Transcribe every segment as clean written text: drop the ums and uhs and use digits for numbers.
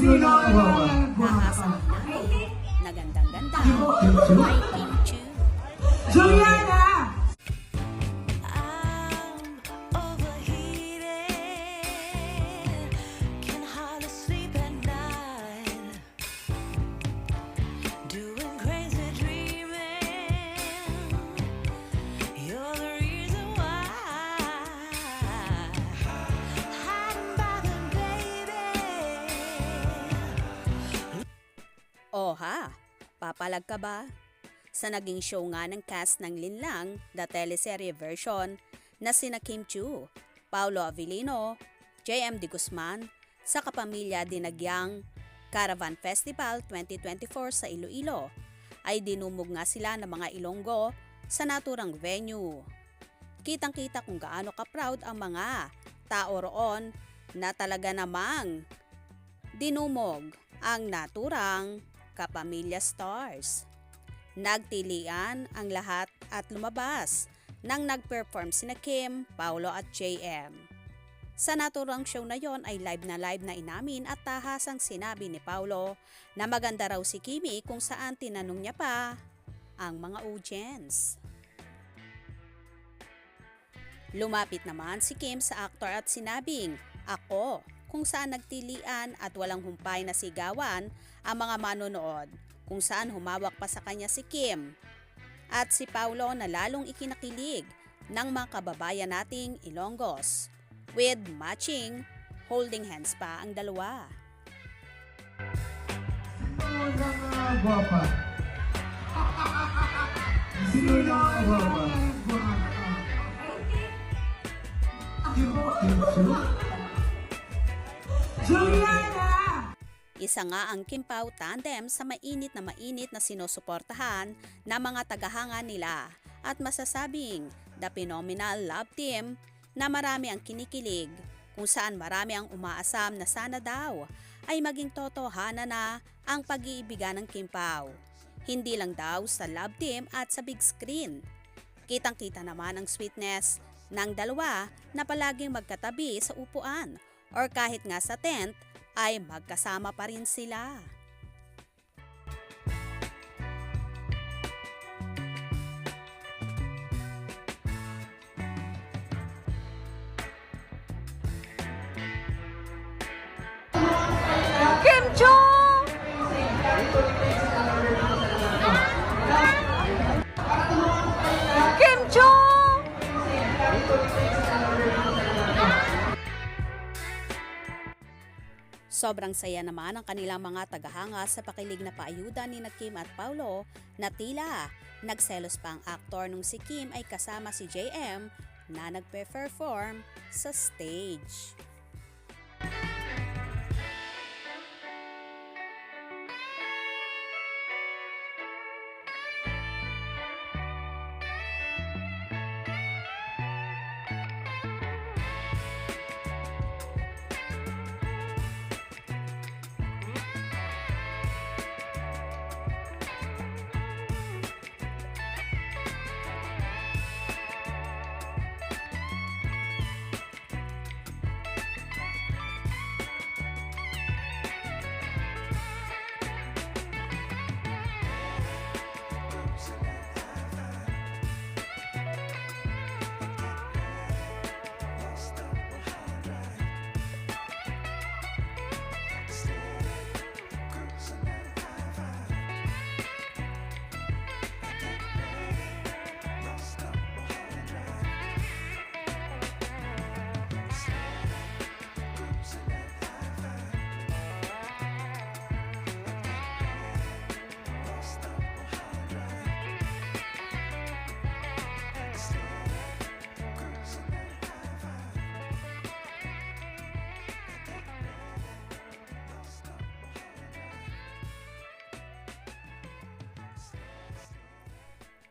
Sino na kawawa? Nahasa mo na eh. Nagandang-ganda. Ay, Kim Chu. Juliana! I'm overheated, can hardly sleep at night, doing crazy dreaming. You're the reason why, hiding by the baby. Oh ha, papalag ka ba? Sa naging show nga ng cast ng Linlang, the teleserye version, na sina Kim Chu, Paulo Avellino, J.M. De Guzman, sa Kapamilya Dinagyang Caravan Festival 2024 sa Iloilo, ay dinumog nga sila ng mga Ilonggo sa naturang venue. Kitang-kita kung gaano ka-proud ang mga tao roon na talaga namang dinumog ang naturang Kapamilya Stars. Nagtilian ang lahat at lumabas nang nag-perform sina Kim, Paulo at JM. Sa naturang show na yon ay live na inamin at tahasang sinabi ni Paulo na maganda raw si Kimi kung saan tinanong niya pa ang mga audience. Lumapit naman si Kim sa aktor at sinabing, "Ako," kung saan nagtilian at walang humpay na sigawan ang mga manonood, kung saan humawak pa sa kanya si Kim at si Paulo na lalong ikinakilig ng mga kababayan nating Ilonggos, with matching holding hands pa ang dalawa. Sino na gwapa? Sino na gwapa? Kim Chu? Juliana! Isa nga ang Kim Pao tandem sa mainit na sinusuportahan ng mga tagahanga nila at masasabing the phenomenal love team na marami ang kinikilig, kung saan marami ang umaasam na sana daw ay maging totohanan na ang pag-iibigan ng Kim Pao. Hindi lang daw sa love team at sa big screen. Kitang-kita naman ang sweetness ng dalawa na palaging magkatabi sa upuan or kahit nga sa tent ay magkasama pa rin sila. Kim Chu! Kim Chu! Sobrang saya naman ang kanilang mga tagahanga sa pakilig na paayuda ni na Kim at Paulo na tila nagselos pa ang aktor nung si Kim ay kasama si JM na nagpe-perform sa stage.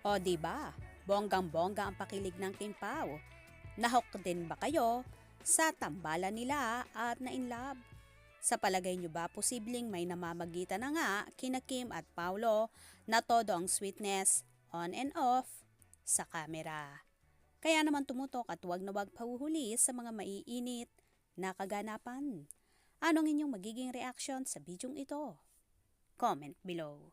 O diba, bonggang-bongga ang pakilig ng Kim Pao. Nahok din ba kayo sa tambalan nila at na-inlove? Sa palagay nyo ba posibleng may namamagitan na nga kina Kim at Paulo na todo ang sweetness on and off sa kamera? Kaya naman tumutok at wag na wag pahuhuli sa mga maiinit na kaganapan. Anong inyong magiging reaction sa bidyong ito? Comment below.